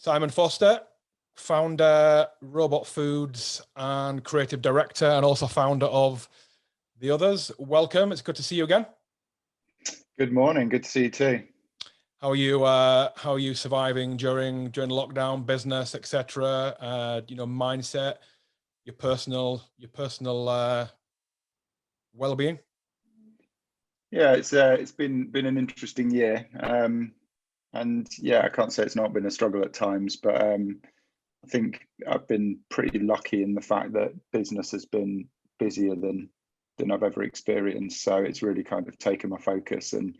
Simon Forster, founder, Robot Foods, and creative director, and also founder of The Others. Welcome. It's good to see you again. Good morning. Good to see you too. How are you surviving during lockdown, business, etc.? Mindset, your personal well-being. Yeah, it's been an interesting year, and yeah, I can't say it's not been a struggle at times, but I think I've been pretty lucky in the fact that business has been busier than I've ever experienced. So it's really kind of taken my focus and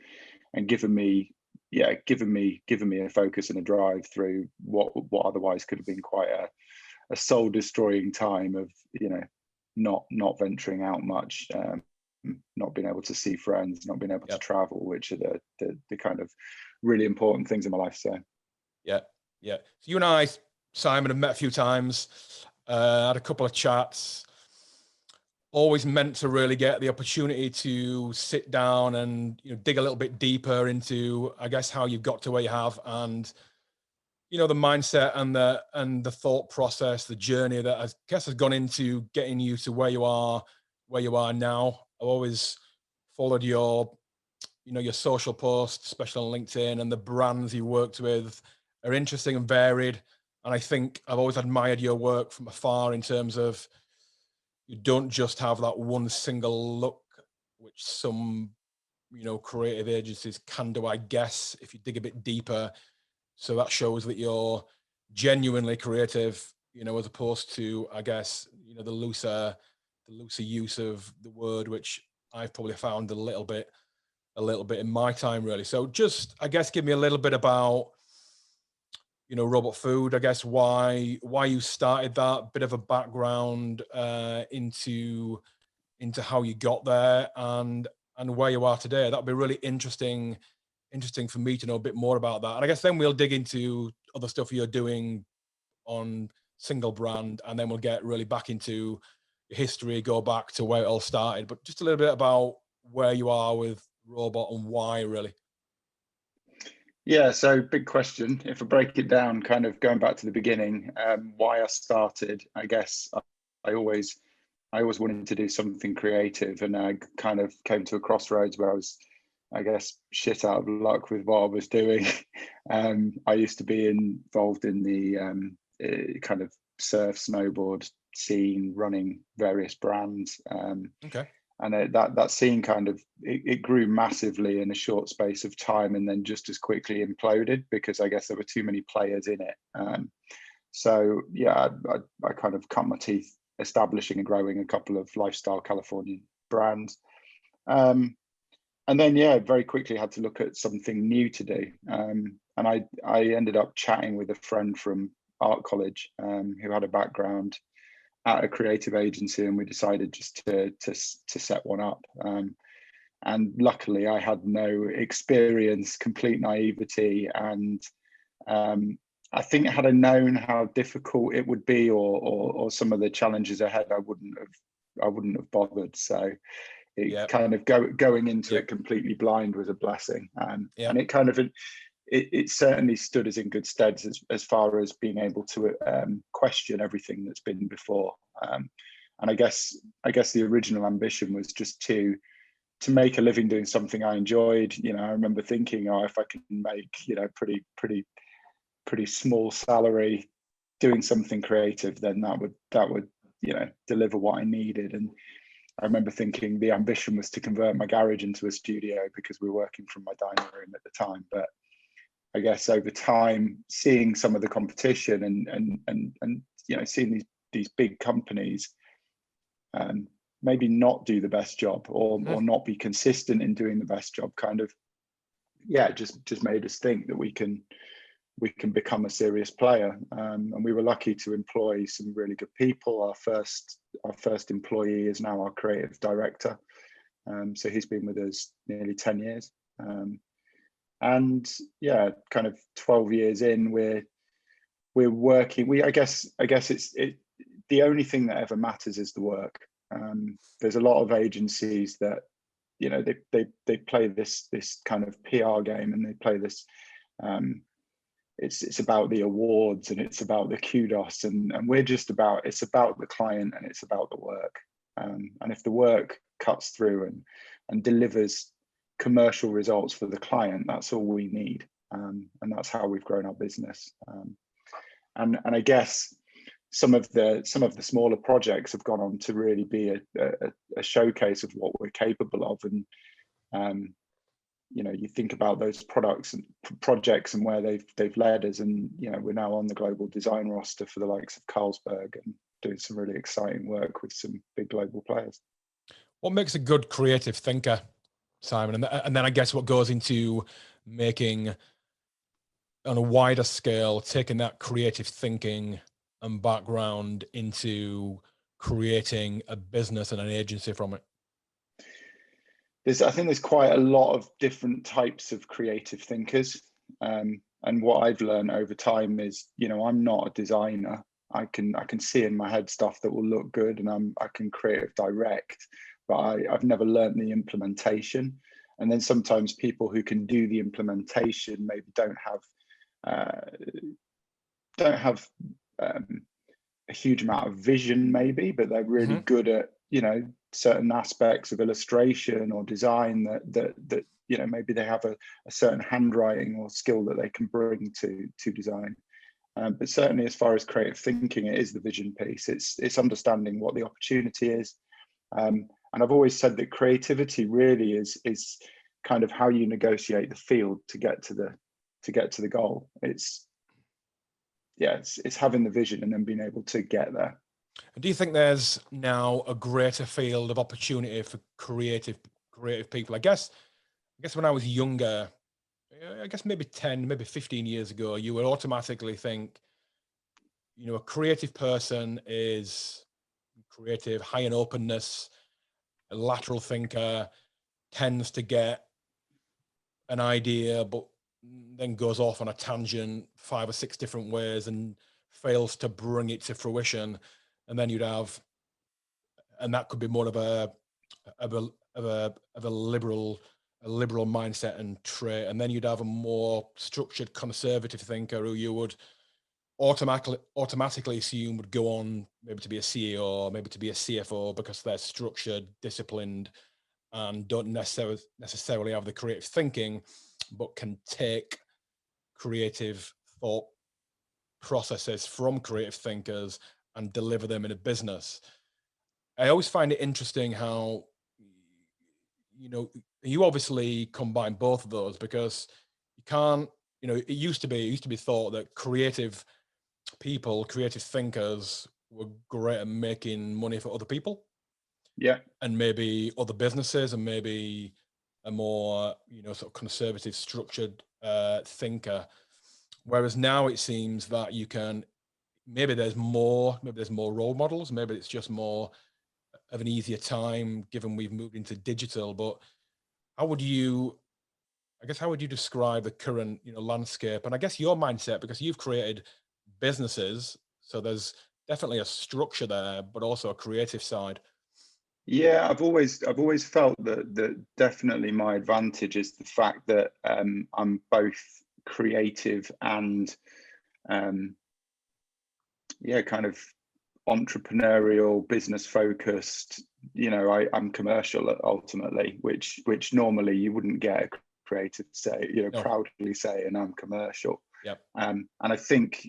given me a focus and a drive through what otherwise could have been quite a soul destroying time of not venturing out much, not being able to see friends, not being able to travel, which are the kind of really important things in my life. So yeah. So you and I, Simon, have met a few times, had a couple of chats. Always meant to really get the opportunity to sit down and dig a little bit deeper into, I guess, how you've got to where you have, and the mindset and the thought process, the journey that I guess has gone into getting you to where you are now. I've always followed your social posts, especially on LinkedIn, and the brands you worked with are interesting and varied. And I think I've always admired your work from afar in terms of you don't just have that one single look, which some creative agencies can do, I guess, if you dig a bit deeper. So that shows that you're genuinely creative, as opposed to, I guess, the looser use of the word, which I've probably found a little bit in my time, really. So just, I guess, give me a little bit about, Robot Food, I guess, why you started that, bit of a background into how you got there and where you are today. That'd be really interesting for me to know a bit more about that. And I guess then we'll dig into other stuff you're doing on single brand, and then we'll get really back into your history, go back to where it all started. But just a little bit about where you are with Robot and why, really. Yeah, so big question. If I break it down, kind of going back to the beginning, why I started, I guess I always wanted to do something creative, and I kind of came to a crossroads where I was, I guess, shit out of luck with what I was doing. I used to be involved in the kind of surf, snowboard scene, running various brands. Okay. And that scene kind of it grew massively in a short space of time, and then just as quickly imploded because I guess there were too many players in it. So yeah, I kind of cut my teeth establishing and growing a couple of lifestyle Californian brands. And then, yeah, very quickly had to look at something new to do. And I ended up chatting with a friend from art college who had a background at a creative agency, and we decided just to set one up. And luckily, I had no experience, complete naivety, and I think had I known how difficult it would be or some of the challenges ahead, I wouldn't have bothered. So it kind of going into it completely blind was a blessing. And it kind of it certainly stood us in good stead as far as being able to question everything that's been before. And I guess the original ambition was just to make a living doing something I enjoyed. I remember thinking, if I can make pretty small salary doing something creative, then that would deliver what I needed. And I remember thinking the ambition was to convert my garage into a studio because we were working from my dining room at the time. But I guess over time, seeing some of the competition and seeing these big companies maybe not do the best job or not be consistent in doing the best job, kind of just made us think that we can become a serious player. And we were lucky to employ some really good people. Our first employee is now our creative director. So he's been with us nearly 10 years. And yeah, kind of 12 years in, we're working. I guess it's the only thing that ever matters is the work. There's a lot of agencies that they play this kind of PR game, and they play this it's about the awards and it's about the kudos, and we're just about, it's about the client and it's about the work. And if the work cuts through and delivers commercial results for the client, that's all we need. And that's how we've grown our business. And I guess some of the smaller projects have gone on to really be a showcase of what we're capable of. And you know, you think about those products and projects and where they've led us, and you know, we're now on the global design roster for the likes of Carlsberg and doing some really exciting work with some big global players. What makes a good creative thinker, Simon? And then I guess what goes into making, on a wider scale, taking that creative thinking and background into creating a business and an agency from it? I think there's quite a lot of different types of creative thinkers. And what I've learned over time is, you know, I'm not a designer. I can see in my head stuff that will look good, and I can creative direct, but I've never learned the implementation. And then sometimes people who can do the implementation maybe don't have a huge amount of vision, maybe, but they're really good at, you know, certain aspects of illustration or design that you know, maybe they have a certain handwriting or skill that they can bring to design. But certainly, as far as creative thinking, it is the vision piece. It's understanding what the opportunity is. And I've always said that creativity really is kind of how you negotiate the field to get to the goal. It's having the vision and then being able to get there. Do you think there's now a greater field of opportunity for creative people? I guess when I was younger, I guess maybe 10, maybe 15 years ago, you would automatically think, you know, a creative person is creative, high in openness, a lateral thinker, tends to get an idea, but then goes off on a tangent 5 or 6 different ways and fails to bring it to fruition. And then you'd have, and that could be more of a liberal mindset and trait. And then you'd have a more structured conservative thinker who you would automatically assume would go on maybe to be a CEO, maybe to be a CFO, because they're structured, disciplined, and don't necessarily have the creative thinking, but can take creative thought processes from creative thinkers and deliver them in a business. I always find it interesting how, you know, you obviously combine both of those, because you can't, you know, it used to be thought that creative people, creative thinkers were great at making money for other people. Yeah. And maybe other businesses, and maybe a more, you know, sort of conservative, structured thinker. Whereas now it seems that you can, maybe there's more role models, maybe it's just more of an easier time given we've moved into digital. But how would you describe the current, you know, landscape, and I guess your mindset, because you've created businesses, so there's definitely a structure there, but also a creative side. Yeah, I've always felt that definitely my advantage is the fact that I'm both creative and kind of entrepreneurial, business focused. You know, I'm commercial ultimately, which normally you wouldn't get a creative say, you know, No. proudly say, and I'm commercial. Yep. And I think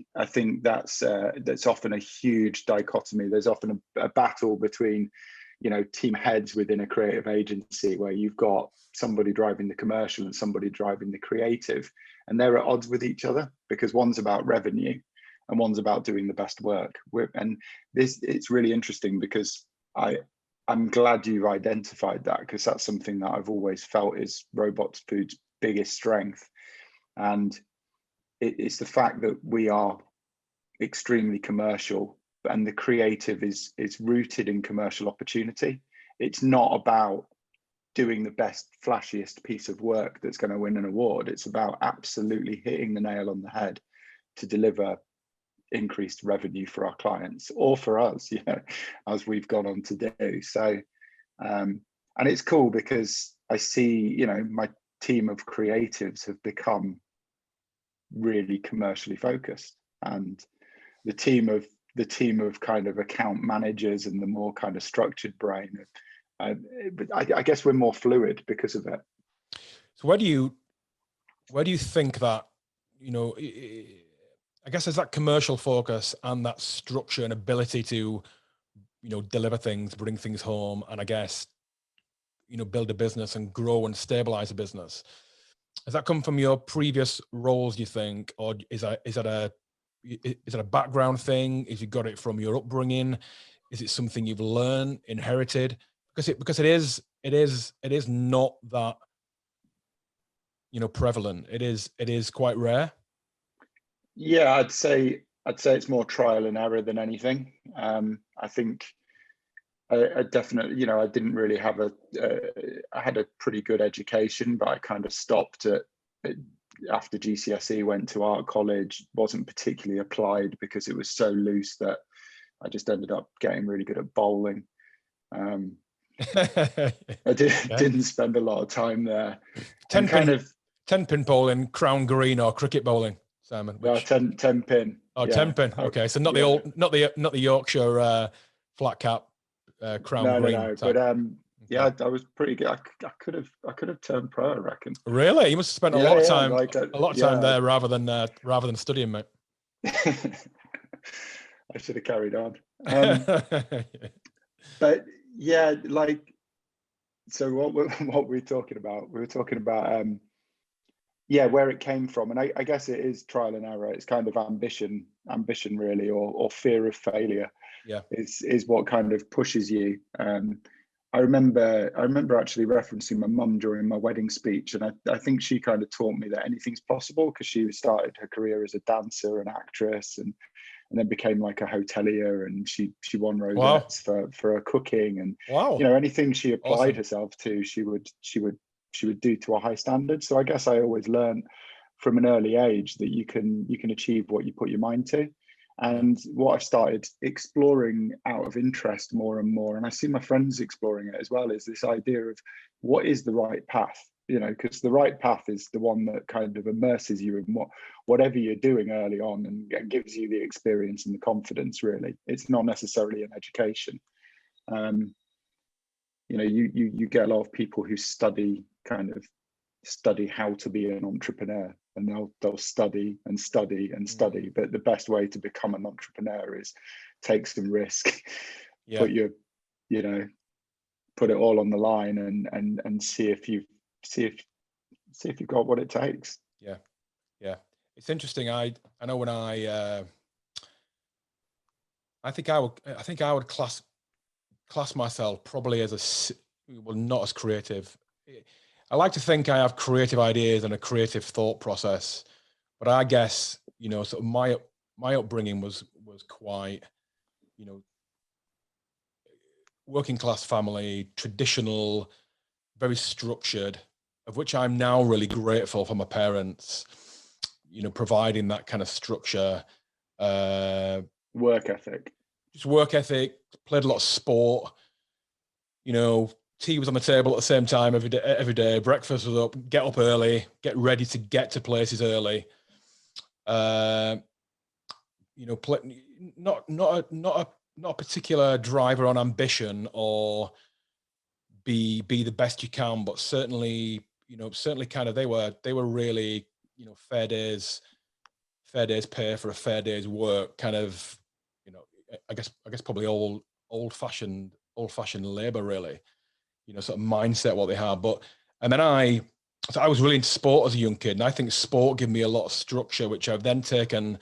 that's often a huge dichotomy. There's often a battle between, you know, team heads within a creative agency where you've got somebody driving the commercial and somebody driving the creative, and they're at odds with each other because one's about revenue and one's about doing the best work. And it's really interesting because I'm glad you've identified that, because that's something that I've always felt is Robots Food's biggest strength. And it's the fact that we are extremely commercial, and the creative is rooted in commercial opportunity. It's not about doing the best, flashiest piece of work that's going to win an award. It's about absolutely hitting the nail on the head to deliver increased revenue for our clients, or for us, you know, as we've gone on to do. So, and it's cool because I see, you know, my team of creatives have become really commercially focused, and the team of kind of account managers and the more kind of structured brain, but I guess we're more fluid because of it. So where do you think that, you know, I guess there's that commercial focus and that structure and ability to, you know, deliver things, bring things home, and I guess, you know, build a business and grow and stabilize a business. Has that come from your previous roles, do you think, or is that a background thing? If you got it from your upbringing, is it something you've learned, inherited? Because it is not that, you know, prevalent. It is quite rare. Yeah, I'd say it's more trial and error than anything. I think I definitely, you know, I didn't really have I had a pretty good education, but I kind of stopped at after GCSE, went to art college, wasn't particularly applied because it was so loose that I just ended up getting really good at bowling. I didn't spend a lot of time there. 10-pin bowling, crown green, or cricket bowling, Simon? Which, 10 pin. Oh, yeah. 10 pin. Okay, so not the Yorkshire flat cap crown green. No. But yeah, I was pretty good. I could have turned pro, I reckon. Really? You must have spent a lot of time there rather than studying, mate. I should have carried on. But yeah, like, so what were we talking about? We were talking about where it came from, and I guess it is trial and error. It's kind of ambition really, or fear of failure. Yeah, is what kind of pushes you. I remember actually referencing my mum during my wedding speech, and I think she kind of taught me that anything's possible, because she started her career as a dancer and actress, and then became like a hotelier, and she won rosettes for her cooking, and you know, anything she applied herself to, she would do to a high standard. So I guess I always learned from an early age that you can achieve what you put your mind to. And what I've started exploring out of interest more and more, and I see my friends exploring it as well, is this idea of what is the right path, you know, because the right path is the one that kind of immerses you in whatever you're doing early on, and gives you the experience and the confidence, really. It's not necessarily an education. You know, you get a lot of people who study how to be an entrepreneur, and they'll study and study and study, but the best way to become an entrepreneur is take some risk, put it all on the line, and see if you've got what it takes. Yeah, it's interesting. I know when I think I would class myself probably as not as creative. I like to think I have creative ideas and a creative thought process, but I guess, you know, sort of my upbringing was quite, you know, working class family, traditional, very structured, of which I'm now really grateful for my parents, you know, providing that kind of structure. Work ethic. Just work ethic, played a lot of sport, you know, tea was on the table at the same time every day. Breakfast was up, get up early, get ready to get to places early. You know, not a particular driver on ambition or be the best you can, but certainly kind of they were really, you know, fair days pay for a fair day's work, kind of, you know, I guess probably old fashioned labor, really, you know, sort of mindset what they have. And then I was really into sport as a young kid, and I think sport gave me a lot of structure, which I've then taken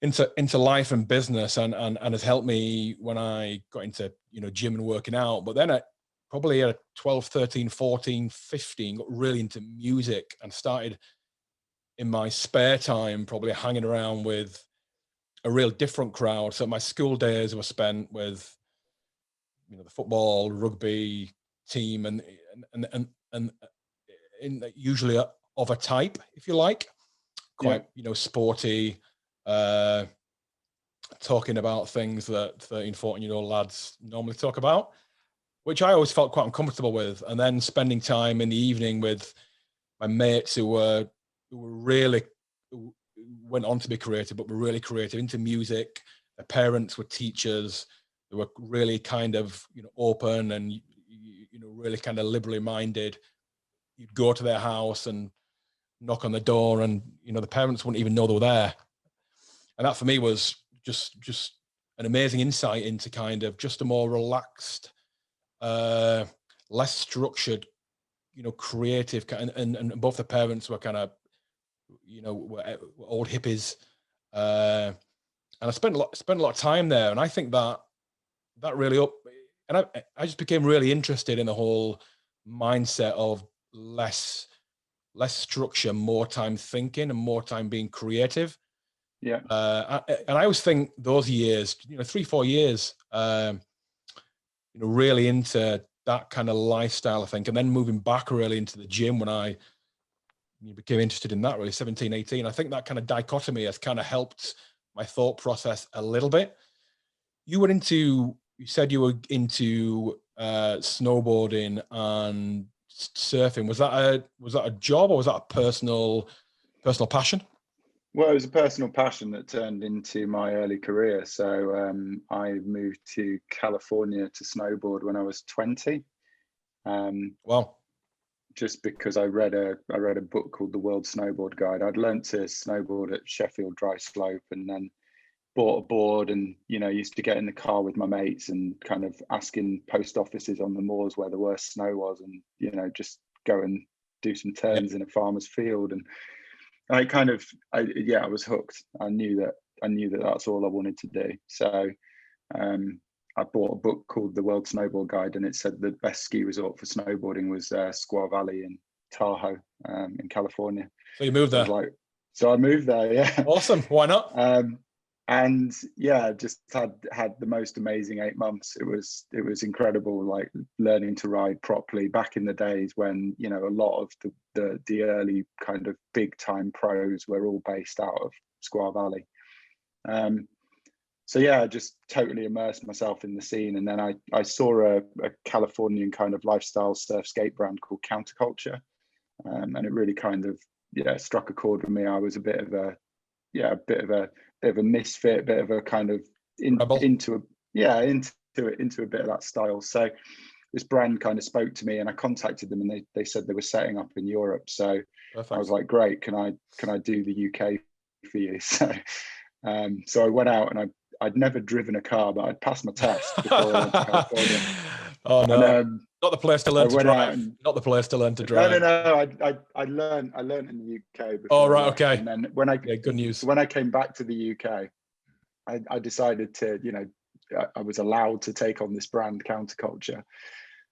into life and business, and has helped me when I got into, you know, gym and working out. But then probably at 12, 13, 14, 15, got really into music and started in my spare time probably hanging around with a real different crowd. So my school days were spent with, you know, the football, rugby team, and usually of a type, if you like, quite, you know, sporty, talking about things that 13, 14-year-old lads normally talk about, which I always felt quite uncomfortable with. And then spending time in the evening with my mates who were really who went on to be creative, but were really creative, into music. Their parents were teachers. They were really kind of, open and, really kind of liberally minded. You'd go to their house and knock on the door, and, the parents wouldn't even know they were there. And that for me was just an amazing insight into kind of just a more relaxed, less structured, creative, and both the parents were kind of, were old hippies. And I spent a lot of time there. And I think that really and I just became really interested in the whole mindset of less structure, more time thinking, and more time being creative. Yeah. And I always think those years, 3-4 years, really into that kind of lifestyle, I think. And then moving back really into the gym when I became interested in that, really 17, 18. I think that kind of dichotomy has kind of helped my thought process a little bit. You said you were into snowboarding and surfing. Was that a job, or was that a personal passion? Well, it was a personal passion that turned into my early career. So I moved to California to snowboard when I was 20. Wow. Just because I read a book called The World Snowboard Guide. I'd learned to snowboard at Sheffield Dry Slope, and then bought a board, and used to get in the car with my mates and kind of asking post offices on the moors where the worst snow was, and just go and do some turns in a farmer's field. And I was hooked. I knew that that's all I wanted to do. So I bought a book called The World Snowboard Guide, and it said the best ski resort for snowboarding was Squaw Valley in Tahoe, in California. So you moved there. So I moved there. Yeah. Awesome. Why not? And yeah, just had the most amazing 8 months. It was incredible, like learning to ride properly back in the days when a lot of the early kind of big time pros were all based out of Squaw Valley. So yeah, I just totally immersed myself in the scene. And then I saw a Californian kind of lifestyle surf skate brand called Counterculture. And it really kind of, struck a chord with me. I was a bit of a misfit, bit of a kind of into a bit of that style. So this brand kind of spoke to me, and I contacted them, and they said they were setting up in Europe. So perfect. I was like, great, can I do the UK for you? So so I went out, and I'd never driven a car, but I'd passed my test before I went to California. Oh no, and, not the place to learn to drive. Not the place to learn to drive. No. I learned in the UK. Oh right, okay. And then when good news. When I came back to the UK, I decided to, I was allowed to take on this brand Counterculture.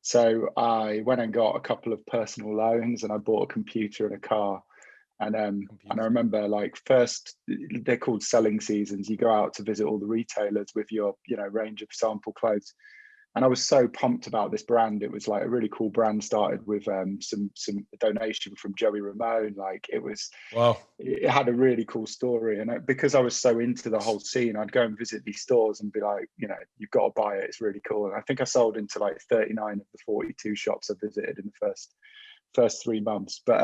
So I went and got a couple of personal loans, and I bought a computer and a car. And I remember, like, first, they're called selling seasons. You go out to visit all the retailers with your, range of sample clothes. And I was so pumped about this brand. It was like a really cool brand, started with some donation from Joey Ramone. Like, it was, wow. It had a really cool story. And because I was so into the whole scene, I'd go and visit these stores and be like, you've got to buy it. It's really cool. And I think I sold into like 39 of the 42 shops I visited in the first 3 months. But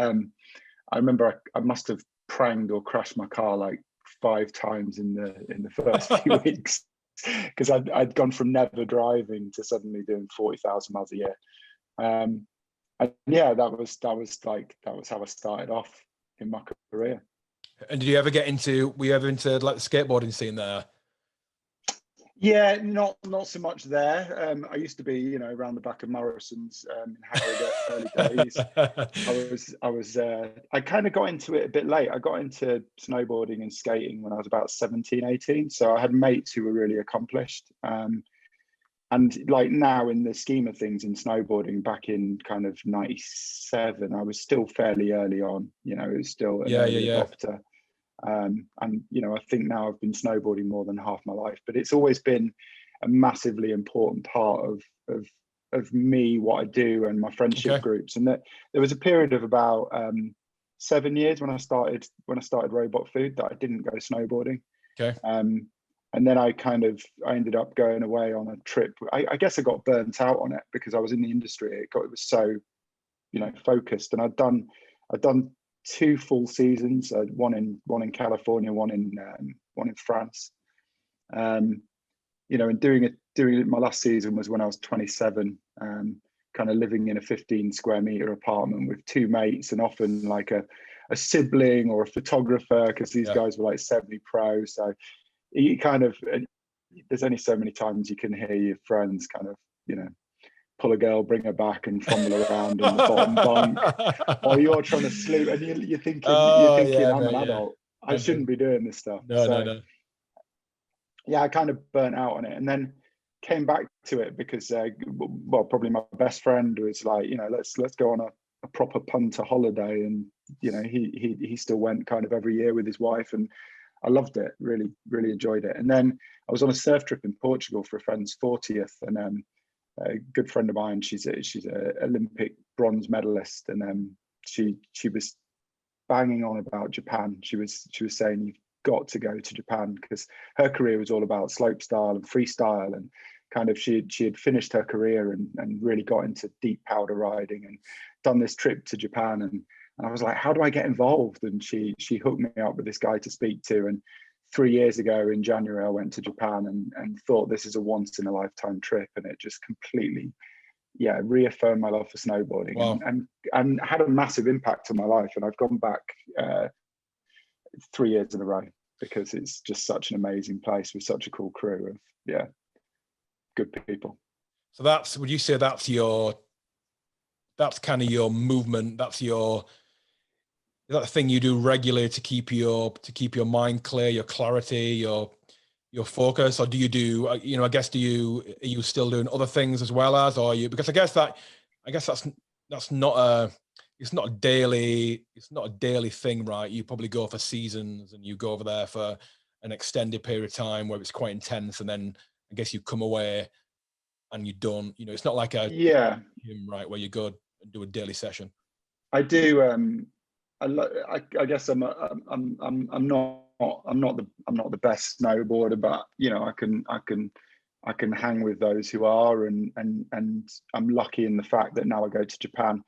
I remember I must have pranged or crashed my car like 5 times in the first few weeks, because I'd gone from never driving to suddenly doing 40,000 miles a year. And yeah, that was how I started off in my career. And did you ever were you ever into like the skateboarding scene there? Yeah, not so much there. I used to be, around the back of Morrison's in Harrogate early days. I kind of got into it a bit late. I got into snowboarding and skating when I was about 17, 18. So I had mates who were really accomplished. And like now, in the scheme of things in snowboarding, back in kind of 97, I was still fairly early on. It was still an early adopter. And I think now I've been snowboarding more than half my life, but it's always been a massively important part of me, what I do, and my friendship groups. And that there was a period of about 7 years when I started Robot Food that I didn't go snowboarding. Okay. And then I ended up going away on a trip. I guess I got burnt out on it because I was in the industry. It was so, focused, and I'd done 2 full seasons, one in California, one in France. You know, and doing my last season was when I was 27, kind of living in a 15 square meter apartment with 2 mates, and often like a sibling or a photographer, because these guys were like semi-pro. So you kind of, there's only so many times you can hear your friends kind of, you know, pull a girl, bring her back, and fumble around in the bottom bunk, or you're trying to sleep, and you're thinking, I'm an adult. I shouldn't be doing this stuff. No. Yeah, I kind of burnt out on it, and then came back to it because, well, probably my best friend was like, you know, let's go on a proper punter holiday, and you know, he still went kind of every year with his wife, and I loved it, really enjoyed it. And then I was on a surf trip in Portugal for a friend's 40th, and a good friend of mine, she's a Olympic bronze medalist, and she was banging on about Japan. She was saying, you've got to go to Japan, because her career was all about slopestyle and freestyle, and kind of she had finished her career and really got into deep powder riding and done this trip to Japan. And I was like, how do I get involved? And she hooked me up with this guy to speak to. And 3 years ago in January, I went to Japan and thought, this is a once in a lifetime trip. And it just completely, reaffirmed my love for snowboarding. Wow. and had a massive impact on my life. And I've gone back 3 years in a row, because it's just such an amazing place with such a cool crew of, good people. So would you say that's kind of your movement? Is that the thing you do regularly to keep your mind clear, your clarity, your focus? Or do you do, you know, I guess, are you still doing other things as well as, or are you, because I guess that's not it's not a daily thing, right? You probably go for seasons, and you go over there for an extended period of time where it's quite intense, and then I guess you come away and you don't, you know, it's not like a gym, right, where you go and do a daily session. I do. I guess I'm not the best snowboarder, but you know, I can hang with those who are, and I'm lucky in the fact that now I go to Japan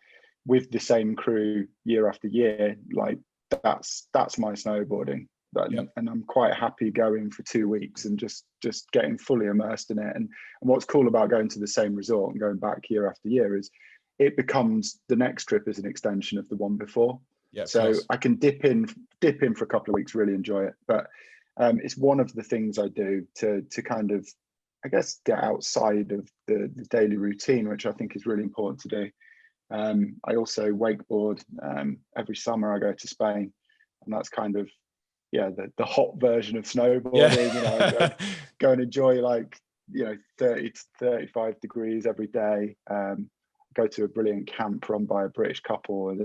with the same crew year after year. Like that's my snowboarding. And I'm quite happy going for 2 weeks and just getting fully immersed in it. And what's cool about going to the same resort and going back year after year is it becomes, the next trip is an extension of the one before. So I can dip in for a couple of weeks, really enjoy it. But it's one of the things I do to kind of, I guess, get outside of the daily routine, which I think is really important to do. I also wakeboard. Every summer I go to Spain, and that's kind of, the hot version of snowboarding. You know, go and enjoy, like, you know, 30 to 35 degrees every day. Go to a brilliant camp run by a British couple.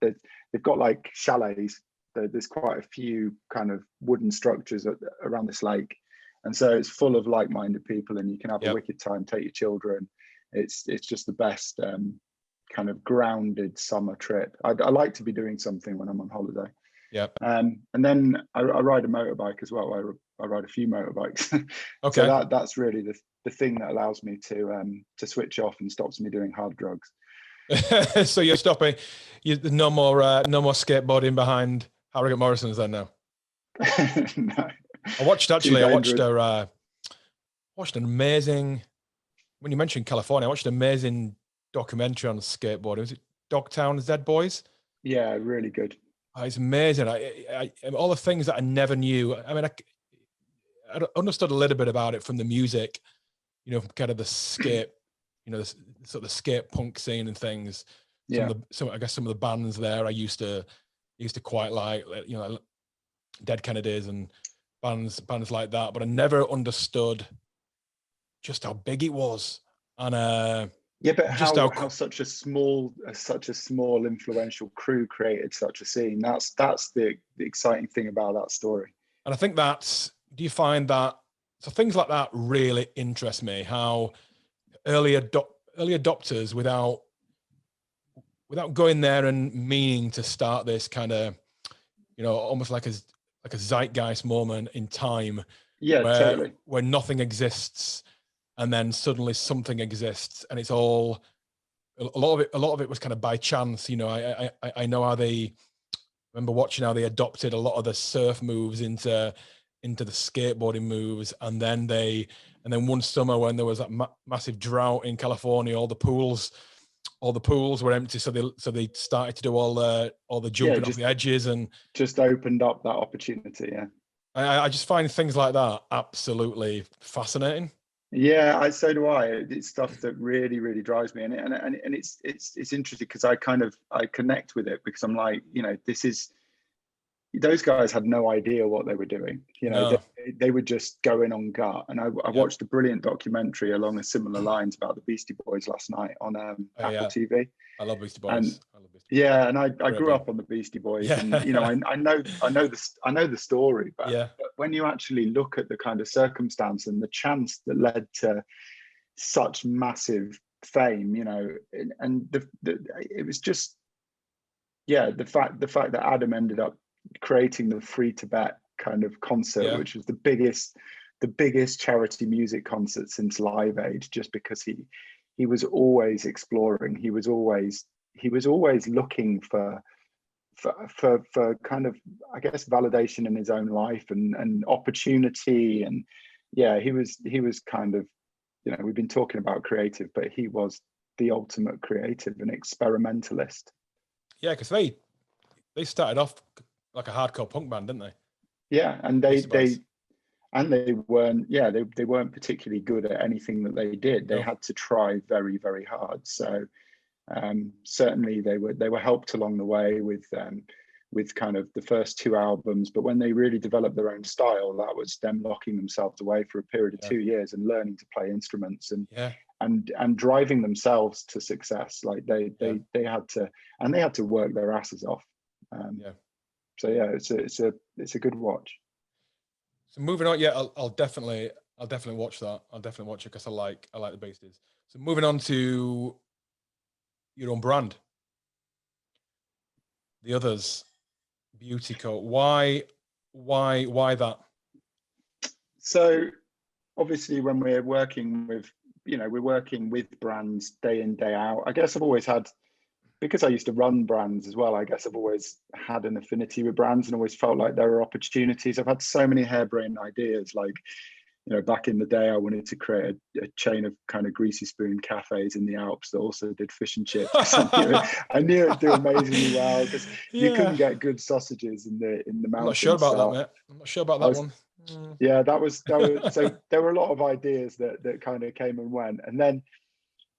They've got like chalets. There's quite a few kind of wooden structures around this lake, and so it's full of like-minded people, and you can have a wicked time. Take your children. It's just the best kind of grounded summer trip. I like to be doing something when I'm on holiday. And then I ride a motorbike as well. I ride a few motorbikes. Okay. So that's really the thing that allows me to switch off and stops me doing hard drugs. So you're stopping. No more skateboarding behind Harrogate Morrison's then now. No. I watched an amazing. When you mentioned California, I watched an amazing documentary on skateboarding. Was it Dogtown Z Boys? Yeah, really good. Oh, it's amazing. I all the things that I never knew. I mean, I understood a little bit about it from the music, you know, from kind of the skate, you know, the sort of skate punk scene and things. I guess some of the bands there I used to quite like, you know, Dead Kennedys and bands like that. But I never understood just how big it was. And but how such a small influential crew created such a scene. That's the exciting thing about that story. And I think do you find that, so things like that really interest me, how early adopters, without going there and meaning to start this kind of, you know, almost like a zeitgeist moment in time, totally, where nothing exists and then suddenly something exists, and it's all a lot of it was kind of by chance. You know, I know how they, remember watching how they adopted a lot of the surf moves into the skateboarding moves, and then one summer when there was that massive drought in California, all the pools were empty, so they started to do all the jumping off the edges, and just opened up that opportunity. Yeah, I just find things like that absolutely fascinating. Yeah, so do I. It's stuff that really, really drives me, and it's interesting because I connect with it, because I'm like, you know, those guys had no idea what they were doing. You know, No. they were just going on gut. And I watched a brilliant documentary along a similar lines about the Beastie Boys last night on Apple TV. I love Beastie Boys. And yeah, and I grew up on the Beastie Boys, and you know, I know the story, but when you actually look at the kind of circumstance and the chance that led to such massive fame, you know, and it was just, the fact that Adam ended up creating the Free Tibet kind of concert, which was the biggest charity music concert since Live Aid, just because he was always exploring. He was always looking for kind of, I guess, validation in his own life and opportunity. And he was kind of, you know, we've been talking about creative, but he was the ultimate creative and experimentalist. Yeah, because they started off like a hardcore punk band, didn't they? Yeah, and they weren't particularly good at anything that they did. They had to try very, very hard. So certainly they were helped along the way with kind of the first 2 albums, but when they really developed their own style, that was them locking themselves away for a period of 2 years and learning to play instruments and driving themselves to success. Like they had to work their asses off. So it's a good watch. So moving on, I'll definitely watch that. I'll definitely watch it because I like the Beasties. So moving on to your own brand, the Others Beauty Co. Why that? So obviously, when we're working with brands day in, day out, I guess I've always had, because I used to run brands as well, I guess I've always had an affinity with brands and always felt like there were opportunities. I've had so many harebrained ideas, like, you know, back in the day, I wanted to create a chain of kind of greasy spoon cafes in the Alps that also did fish and chips. I knew it'd do amazingly well, because you couldn't get good sausages in the mountains. I'm not sure about that, mate. I'm not sure about that one. Yeah, that was so there were a lot of ideas that kind of came and went. And then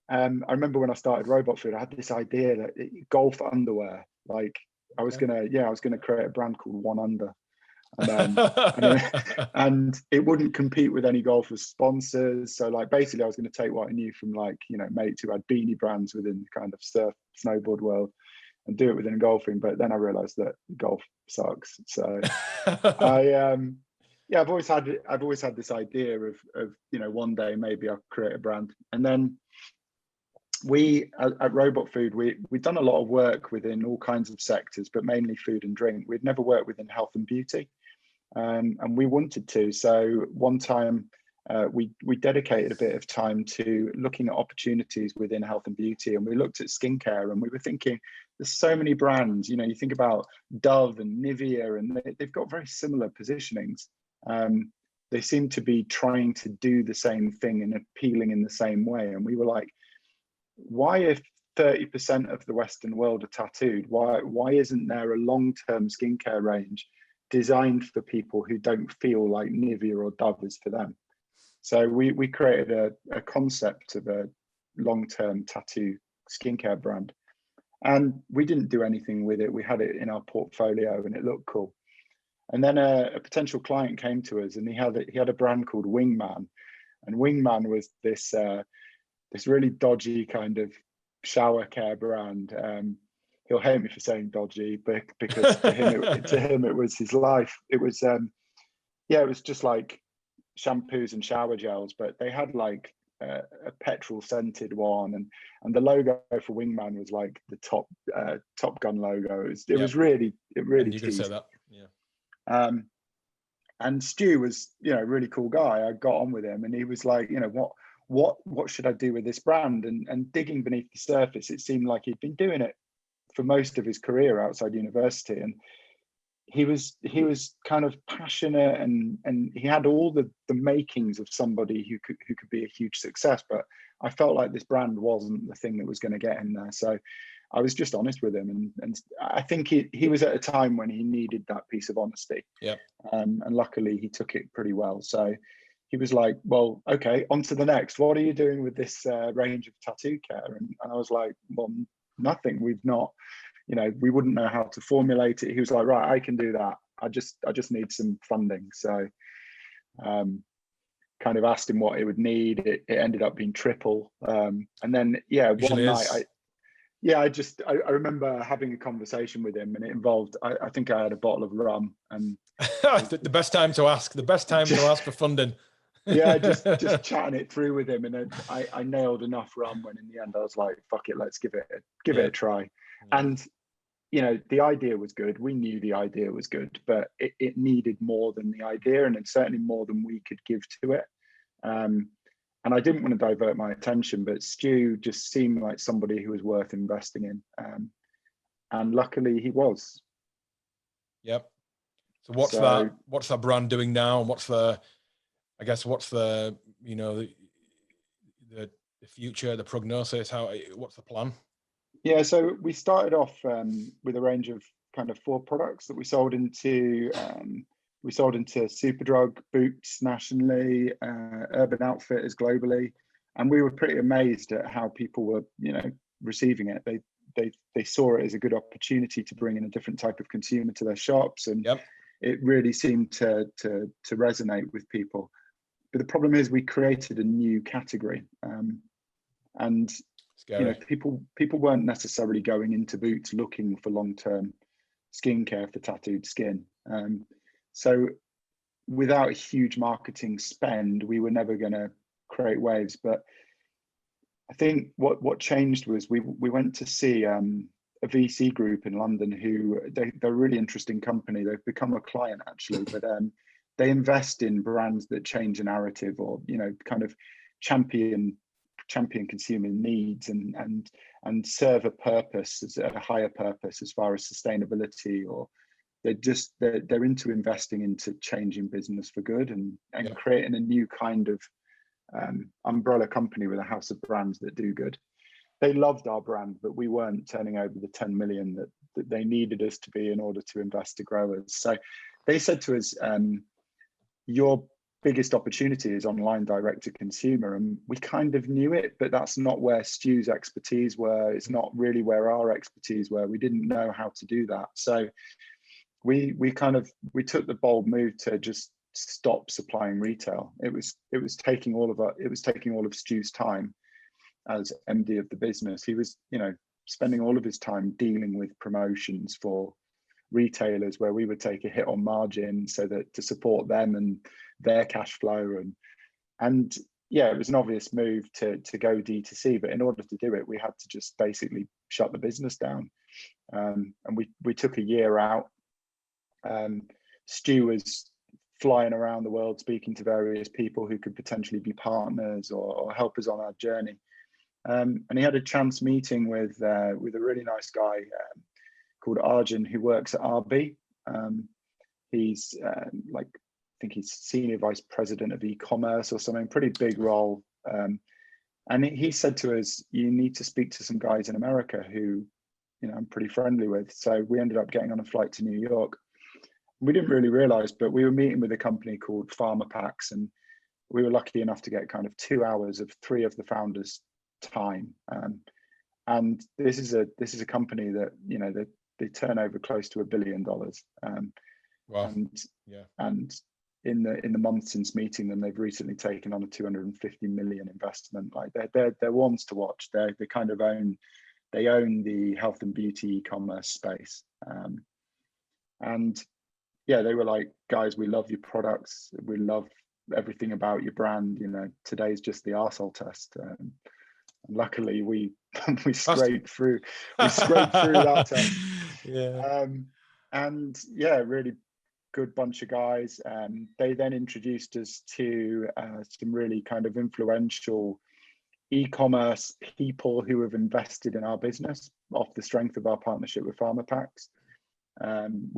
I remember when I started Robot Food, I had this idea that golf underwear, like I was gonna create a brand called One Under. And it wouldn't compete with any golfers' sponsors. So like basically I was going to take what I knew from, like, you know, mates who had beanie brands within kind of surf snowboard world and do it within golfing. But then I realized that golf sucks. So I've always had this idea of, you know, one day maybe I'll create a brand. And then we at Robot Food, we've done a lot of work within all kinds of sectors, but mainly food and drink. We'd never worked within health and beauty. And we wanted to. So one time we dedicated a bit of time to looking at opportunities within health and beauty, and we looked at skincare, and we were thinking, there's so many brands. You know, you think about Dove and Nivea, and they've got very similar positionings. They seem to be trying to do the same thing and appealing in the same way. And we were like, why, if 30% of the Western world are tattooed, why isn't there a long-term skincare range designed for people who don't feel like Nivea or Dove is for them? So we created a concept of a long-term tattoo skincare brand, and we didn't do anything with it. We had it in our portfolio and it looked cool. And then a potential client came to us, and he had a brand called Wingman, and Wingman was this really dodgy kind of shower care brand. He'll hate me for saying dodgy, but because to him it was his life. It was it was just like shampoos and shower gels, but they had like a petrol scented one, and the logo for Wingman was like the Top Gun logo. It was really you could say that. And Stu was, you know, a really cool guy. I got on with him, and he was like, you know, what should I do with this brand? And digging beneath the surface, it seemed like he'd been doing it for most of his career outside university, and he was kind of passionate, and he had all the makings of somebody who could be a huge success. But I felt like this brand wasn't the thing that was going to get him there. So I was just honest with him, and I think he was at a time when he needed that piece of honesty. Yeah. And luckily he took it pretty well. So he was like, well, okay, on to the next. What are you doing with this range of tattoo care? And I was like, well, nothing. We've not, we wouldn't know how to formulate it. He was like, right, I can do that. I just need some funding. So kind of asked him what it would need. It ended up being triple. And then, one night, I remember having a conversation with him, and it involved, I think I had a bottle of rum, and the best time to ask for funding. Yeah, just chatting it through with him, and then I nailed enough rum when in the end I was like, fuck it, let's give it a try. Yeah. And the idea was good. We knew the idea was good, but it needed more than the idea, and it's certainly more than we could give to it. And I didn't want to divert my attention, but Stu just seemed like somebody who was worth investing in, and luckily he was. Yep. So what's that brand doing now, and what's the the future, the prognosis? What's the plan? Yeah, so we started off with a range of kind of 4 products that we sold into. We sold into Superdrug, Boots nationally, Urban Outfitters globally, and we were pretty amazed at how people were, receiving it. They saw it as a good opportunity to bring in a different type of consumer to their shops, and it really seemed to resonate with people. But the problem is, we created a new category, and scary. People weren't necessarily going into Boots looking for long-term skincare for tattooed skin. So without a huge marketing spend, we were never going to create waves. But I think what changed was we went to see a VC group in London who they're a really interesting company. They've become a client actually, but they invest in brands that change a narrative, or kind of champion consumer needs and serve a purpose, a higher purpose as far as sustainability, or they're into investing into changing business for good and creating a new kind of umbrella company with a house of brands that do good. They loved our brand, but we weren't turning over the 10 million that they needed us to be in order to invest to grow us. So they said to us, your biggest opportunity is online direct to consumer. And we kind of knew it, but that's not where Stu's expertise were. It's not really where our expertise were. We didn't know how to do that. So we took the bold move to just stop supplying retail. It was taking all of Stu's time as MD of the business. He was, spending all of his time dealing with promotions for retailers where we would take a hit on margin so that to support them and their cash flow, and it was an obvious move to go D2C, but in order to do it, we had to just basically shut the business down. And we took a year out. Stu was flying around the world speaking to various people who could potentially be partners or help us on our journey. And he had a chance meeting with a really nice guy called Arjun, who works at RB. He's I think he's senior vice president of e-commerce or something, pretty big role. And he said to us, you need to speak to some guys in America who, I'm pretty friendly with. So we ended up getting on a flight to New York. We didn't really realize, but we were meeting with a company called Pharma Packs, and we were lucky enough to get kind of 2 hours of 3 of the founders' time. And this is a company that, they turn over close to $1 billion. Wow. And in the month since meeting them, they've recently taken on a 250 million investment. Like they're ones to watch. They kind of own the health and beauty e-commerce space. And they were like, guys, we love your products. We love everything about your brand. Today's just the arsehole test. And luckily we scraped through that test. Yeah. And really good bunch of guys. They then introduced us to some really kind of influential e-commerce people who have invested in our business off the strength of our partnership with Pharma Packs.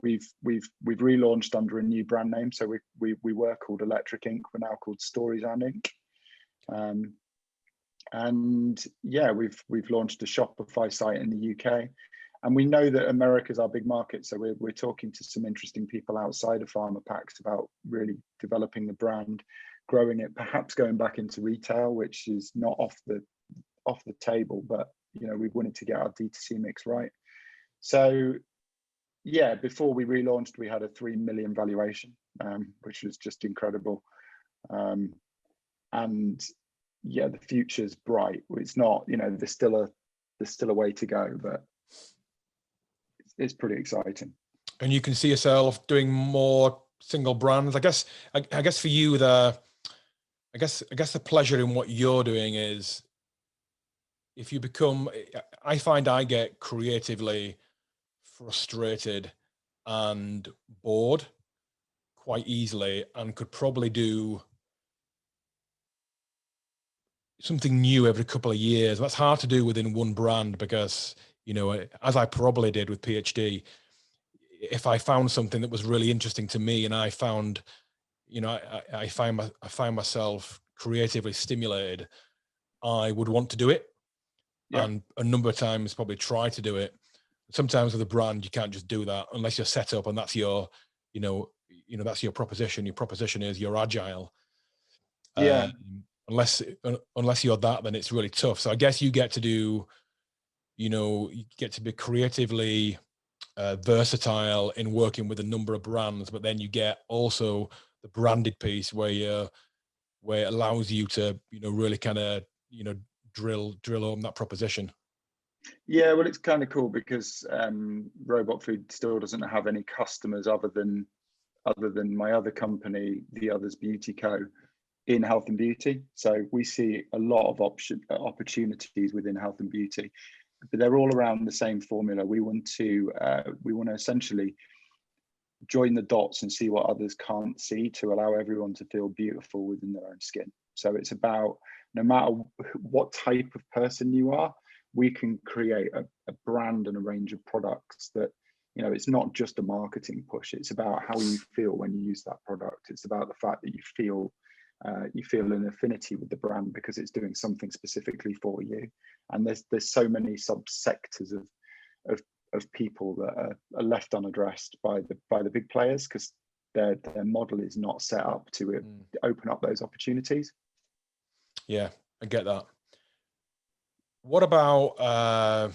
We've relaunched under a new brand name, so we were called Electric Ink. We're now called Stories and Ink. And yeah, we've launched a Shopify site in the UK, and we know that America's our big market. So we're talking to some interesting people outside of Pharma Packs about really developing the brand, growing it, perhaps going back into retail, which is not off the table, but you know, we wanted to get our D2C mix right. So yeah, before we relaunched, we had a 3 million valuation, which was just incredible. And yeah, the future's bright. It's not, you know, there's still a way to go, but it's pretty exciting. And you can see yourself doing more single brands. I guess for you, the pleasure in what you're doing is, if you become, I find I get creatively frustrated and bored quite easily, and could probably do something new every couple of years. That's hard to do within one brand, because, you know, as I probably did with PhD, if I found something that was really interesting to me and I found, you know, I find myself creatively stimulated, I would want to do it. Yeah. And a number of times probably try to do it. Sometimes with a brand, you can't just do that unless you're set up and that's your, you know, that's your proposition. Your proposition is you're agile. Yeah. Unless you're that, then it's really tough. So I guess you get to do, you know, you get to be creatively versatile in working with a number of brands, but then you get also the branded piece where it allows you to, you know, really kind of, you know, drill home that proposition. Yeah, well, it's kind of cool because Robot Food still doesn't have any customers other than my other company, The Others Beauty Co, in health and beauty. So we see a lot of opportunities within health and beauty, but they're all around the same formula. We want to essentially join the dots and see what others can't see to allow everyone to feel beautiful within their own skin. So it's about, no matter what type of person you are, we can create a brand and a range of products that, you know, it's not just a marketing push. It's about how you feel when you use that product. It's about the fact that you feel an affinity with the brand because it's doing something specifically for you. And there's so many subsectors of people that are left unaddressed by the big players because their model is not set up to open up those opportunities. Yeah, I get that. What about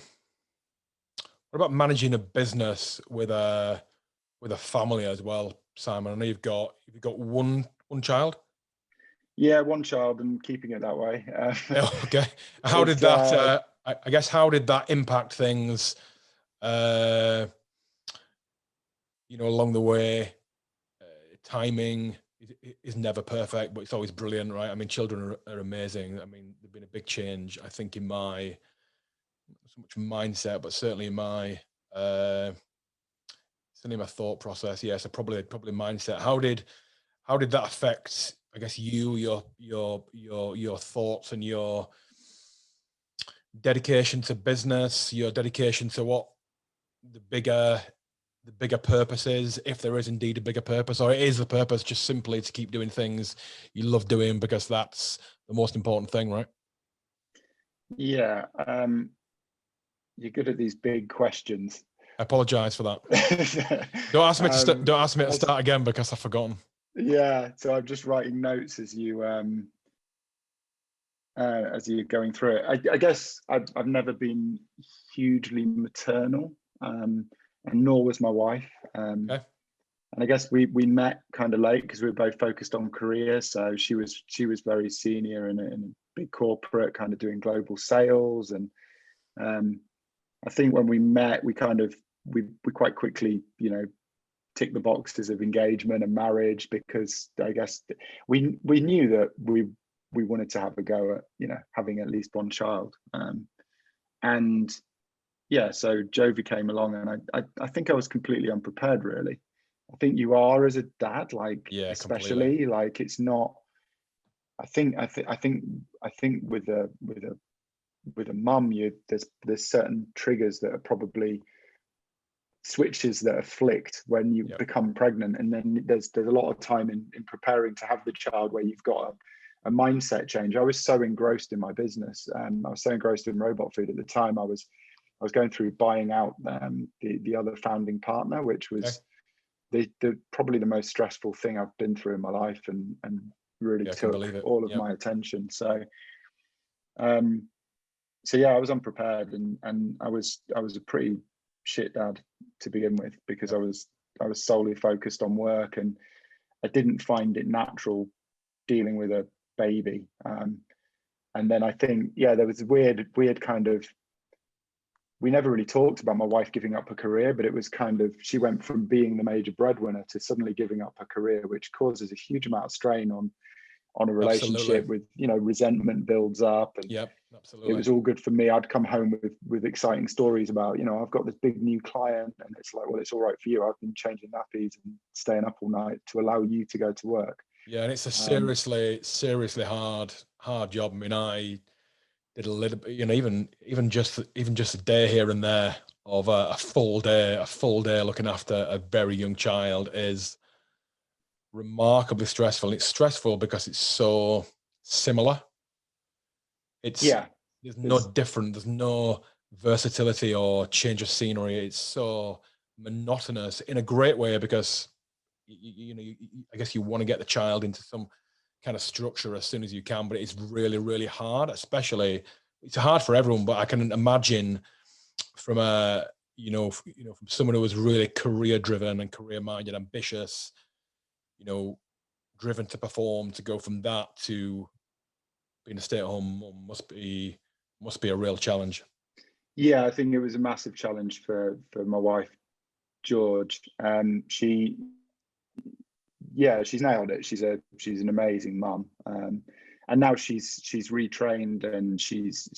managing a business with a family as well, Simon? I know you've got one child. Yeah, one child, and keeping it that way. Okay. How did that? I guess how did that impact things? You know, along the way, timing is never perfect, but it's always brilliant, right? I mean, children are amazing. I mean, there's been a big change, I think, in my so much mindset, but certainly in my thought process. Yeah, so probably mindset. How did that affect, I guess, your thoughts and your dedication to business, your dedication to what the bigger purpose is, if there is indeed a bigger purpose, or is the purpose just simply to keep doing things you love doing because that's the most important thing, right? Yeah, you're good at these big questions. I apologize for that. Don't ask me to start again because I've forgotten. Yeah, so I'm just writing notes as you're going through it. I guess I've never been hugely maternal, and nor was my wife. Okay. And I guess we met kind of late because we were both focused on career. So she was very senior in a big corporate, kind of doing global sales, and I think when we met, we quite quickly, you know, tick the boxes of engagement and marriage, because I guess we knew that we wanted to have a go at, you know, having at least one child. And yeah, so Jovi came along, and I think I was completely unprepared, really. think you are as a dad, like, Yeah, completely. especially, like, it's not, I think with a mum, there's certain triggers that are probably switches that are flicked when you Yep. become pregnant, and then there's a lot of time in preparing to have the child where you've got a mindset change. I was so engrossed in my business, and I was so engrossed in robot food at the time. I was going through buying out the other founding partner, which Okay. was the probably the most stressful thing I've been through in my life, and really Yeah, I can took believe it. all of Yep. my attention. Um, so yeah, I was unprepared, and I was a pretty shit dad to begin with, because Yep. I was solely focused on work, and I didn't find it natural dealing with a baby. And then I think, yeah, there was a weird kind of, we never really talked about my wife giving up her career, but it was kind of, she went from being the major breadwinner to suddenly giving up her career, which causes a huge amount of strain on a Absolutely. relationship. With, resentment builds up, and Yep. it Absolutely. was all good for me. I'd come home with exciting stories about, I've got this big new client, and it's like, well, it's all right for you. I've been changing nappies and staying up all night to allow you to go to work. Yeah, and it's a Um, seriously hard job. I mean, I did a little bit, even just a day here and there of a full day looking after a very young child is remarkably stressful. And it's stressful because it's so similar. It's yeah, there's no there's different. There's no versatility or change of scenery. It's so monotonous in a great way because I guess you want to get the child into some kind of structure as soon as you can, but it's really hard. Especially, it's hard for everyone. But I can imagine from from someone who was really career driven and career minded, ambitious, you know, driven to perform, to go from that to being a stay at home mum must be a real challenge. yeah, I think it was a massive challenge for my wife, George. She's nailed it. She's an amazing mum. And now she's retrained, and she's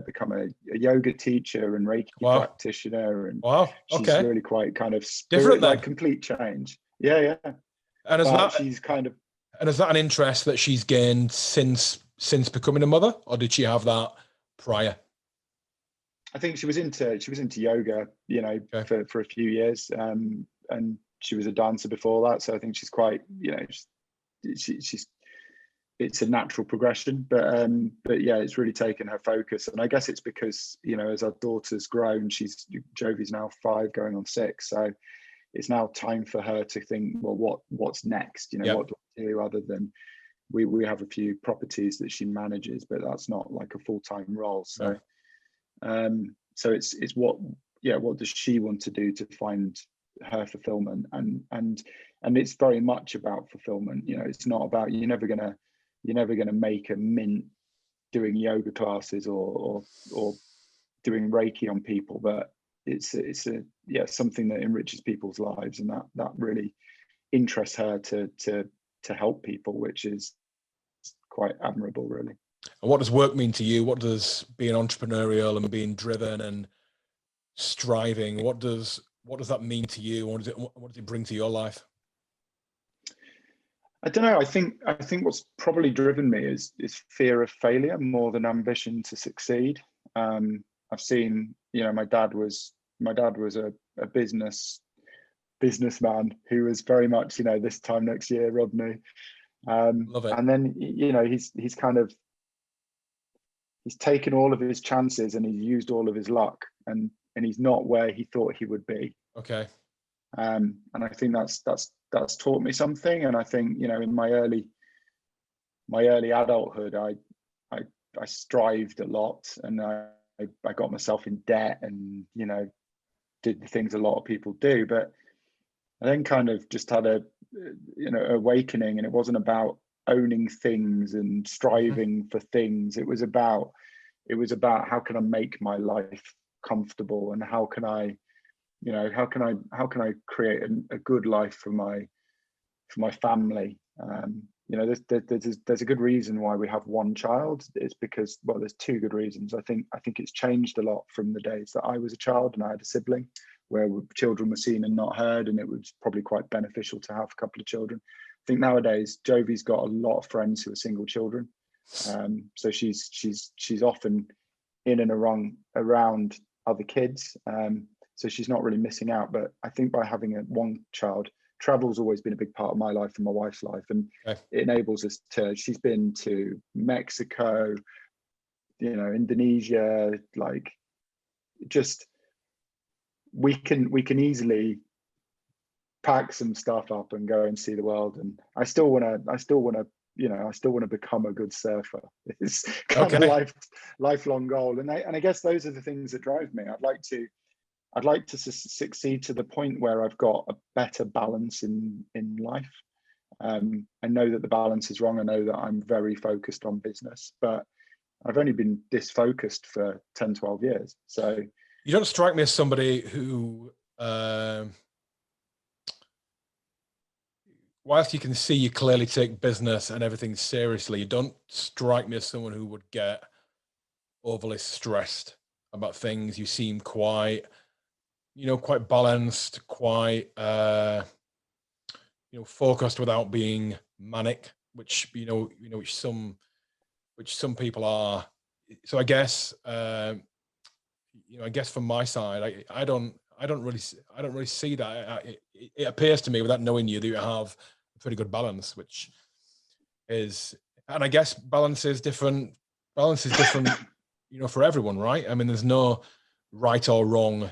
become a yoga teacher and Reiki Wow, practitioner, and wow, she's okay, really quite kind of different spirit, like then. complete change. Yeah. And is But that she's kind of, an interest that she's gained since becoming a mother, or did she have that prior? I think she was into yoga, Okay, for a few years, and she was a dancer before that. So I think she's quite, she's it's a natural progression. But yeah, it's really taken her focus, and I guess it's because, as our daughter's grown, Jovi's now 5 going on 6, so it's now time for her to think, well, what's next? yep, What do I do other than, we have a few properties that she manages, but that's not like a full-time role. So no, it's what does she want to do to find her fulfillment, and it's very much about fulfillment. It's not about, you're never gonna make a mint doing yoga classes, or doing Reiki on people, but something that enriches people's lives, and that really interests her to help people, which is quite admirable, really. and what does work mean to you? What does being entrepreneurial and being driven and striving, what does that mean to you? What does it bring to your life? I don't know. I think what's probably driven me is fear of failure more than ambition to succeed. I've seen, my dad was a businessman who was very much, this time next year, Rodney. Love it. And then, he's kind of, he's taken all of his chances, and he's used all of his luck, and he's not where he thought he would be. Okay. And I think that's taught me something. And I think, in my early adulthood, I strived a lot, and I got myself in debt, and did the things a lot of people do. But I then kind of just had a awakening, and it wasn't about owning things and Mhm. striving for things. It was about how can I make my life comfortable, and how can I create a good life for my family. There's a good reason why we have one child. It's because, well, there's two good reasons. I think it's changed a lot from the days that I was a child and I had a sibling. where children were seen and not heard, and it was probably quite beneficial to have a couple of children. I think nowadays Jovi's got a lot of friends who are single children, so she's often in and around other kids, so she's not really missing out. But I think by having one child, travel's always been a big part of my life and my wife's life, and it enables us to. She's been to Mexico, Indonesia, like, just we can easily pack some stuff up and go and see the world. And I still want to become a good surfer. It's kind of a lifelong goal, and I guess those are the things that drive me. I'd like to succeed to the point where I've got a better balance in life. I know that the balance is wrong. I know that I'm very focused on business, but I've only been this focused for 10, 12 years. So you don't strike me as somebody who, whilst you can see you clearly take business and everything seriously, you don't strike me as someone who would get overly stressed about things. You seem quite balanced, quite, focused without being manic, which some people are. So I guess, from my side, I don't really see that. It appears to me, without knowing you, that you have a pretty good balance, which is, and I guess balance is different, for everyone, right? I mean, there's no right or wrong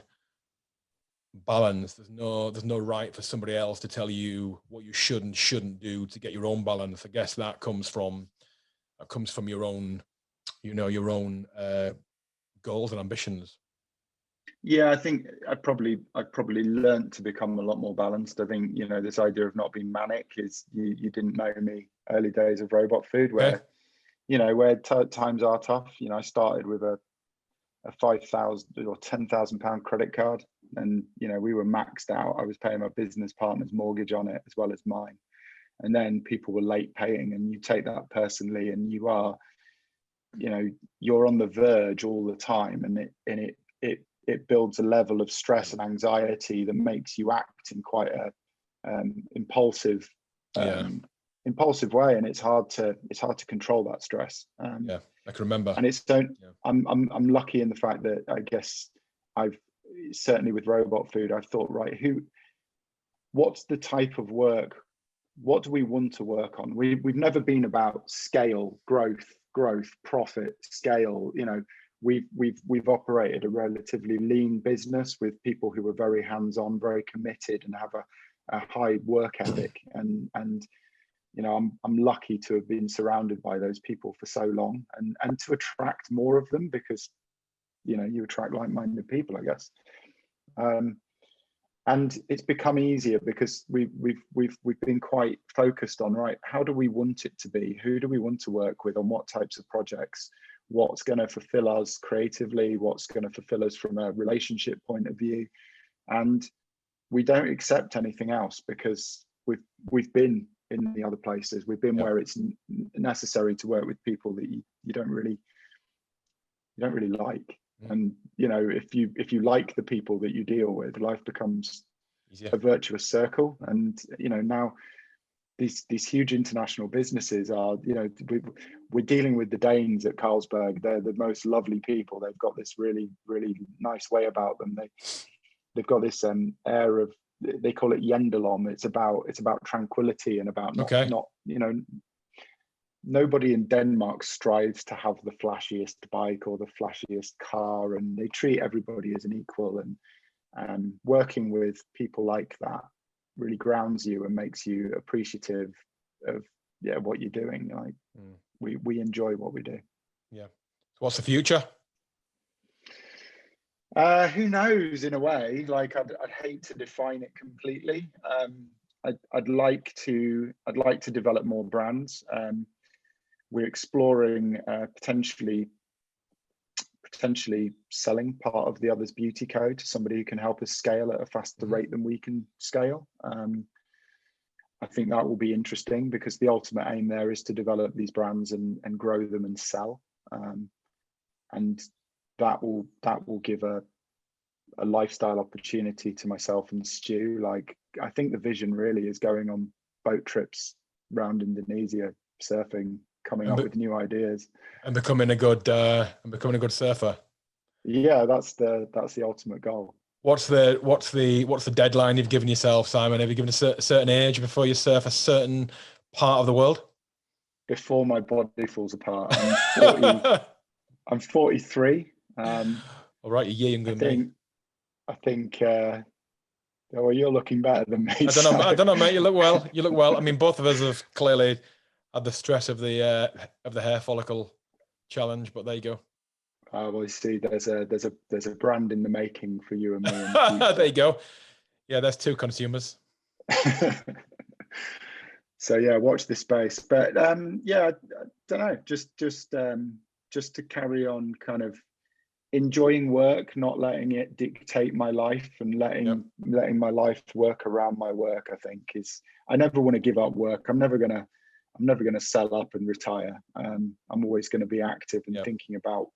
balance. There's no right for somebody else to tell you what you should and shouldn't do to get your own balance. I guess that comes from your own, your own goals and ambitions. Yeah, I think I'd probably learned to become a lot more balanced. I think, this idea of not being manic is, you didn't know me early days of Robot Food, where, where times are tough. I started with a 5,000 or 10,000 pound credit card, and we were maxed out. I was paying my business partner's mortgage on it as well as mine, and then people were late paying, and you take that personally, and you are, you're on the verge all the time, and it builds a level of stress and anxiety that makes you act in quite a impulsive way, and it's hard to control that stress. I can remember. And I'm lucky in the fact that, I guess, I've certainly with Robot Food, I've thought, right, what's the type of work, what do we want to work on? We've never been about scale, growth, profit, scale. We've operated a relatively lean business with people who are very hands-on, very committed, and have a high work ethic, and I'm lucky to have been surrounded by those people for so long, and to attract more of them, because you attract like-minded people, I guess. And it's become easier because we've been quite focused on, right, how do we want it to be? Who do we want to work with on what types of projects? What's going to fulfill us creatively? What's going to fulfill us from a relationship point of view? And we don't accept anything else, because we've been in the other places. We've been where it's necessary to work with people that you don't really like. And if you like the people that you deal with, life becomes a virtuous circle. And now these huge international businesses are, we're dealing with the Danes at Carlsberg. They're the most lovely people. They've got this really, really nice way about them. They've got this air of, they call it Yendelom. It's about tranquility, and about not nobody in Denmark strives to have the flashiest bike or the flashiest car, and they treat everybody as an equal. And working with people like that really grounds you and makes you appreciative of what you're doing. Like, we enjoy what we do. So what's the future? Who knows, in a way. Like, I'd hate to define it completely. I'd like to develop more brands. We're exploring potentially selling part of the Other's Beauty Code to somebody who can help us scale at a faster rate than we can scale. I think that will be interesting, because the ultimate aim there is to develop these brands and grow them and sell. And that will give a a lifestyle opportunity to myself and Stu. Like, I think the vision really is going on boat trips around Indonesia, surfing, coming up with new ideas, and becoming a good surfer. Yeah, that's the ultimate goal. What's the deadline you've given yourself, Simon? Have you given a certain age before you surf a certain part of the world? Before my body falls apart. I'm 40. I'm 43. All right, you're younger than me. I think. Well, you're looking better than me. I don't know, mate. You look well. You look well. I mean, both of us have clearly had the stress of the hair follicle challenge, but there you go. Well, you see, there's a brand in the making for you and me. There you go. Yeah, there's two consumers. So yeah, watch this space. But yeah, I don't know. Just to carry on, kind of enjoying work, not letting it dictate my life, and letting my life work around my work. I think I never want to give up work. I'm never gonna sell up and retire. I'm always going to be active and thinking about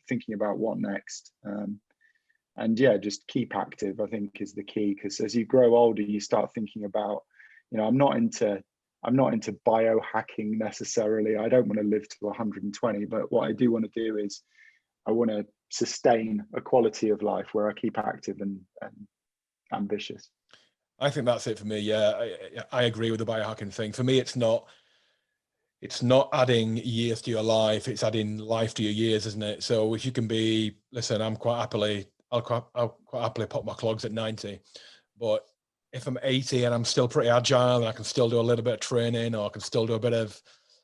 what next. And yeah, just keep active, I think, is the key, because as you grow older, you start thinking about, I'm not into biohacking necessarily. I don't want to live to 120, but what I do want to do is I want to sustain a quality of life where I keep active and ambitious. I think that's it for me. Yeah, I agree with the biohacking thing. For me, it's not adding years to your life, it's adding life to your years, isn't it? So if you can listen, I'll quite happily pop my clogs at 90, but if I'm 80 and I'm still pretty agile and I can still do a little bit of training, or I can still do a bit of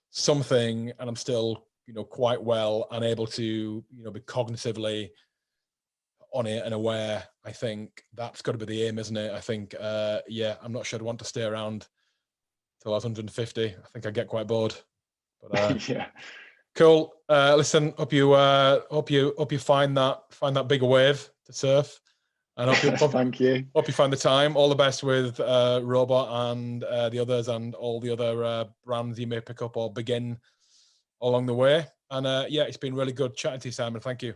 something, and I'm still, quite well and able to, be cognitively on it and aware, I think that's got to be the aim, isn't it? I think, I'm not sure I'd want to stay around till I was 150. I think I'd get quite bored. But yeah. Cool. Listen, hope you find that bigger wave to surf. And thank you. Hope you find the time. All the best with Robot and the others, and all the other brands you may pick up or begin along the way. And it's been really good chatting to you, Simon. Thank you.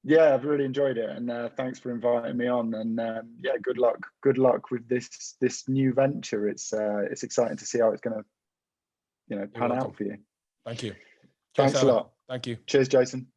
Yeah, I've really enjoyed it, and thanks for inviting me on. And good luck with this new venture. It's exciting to see how it's going to pan out for you. Thank you. Thanks a lot. Thank you. Cheers, Jason.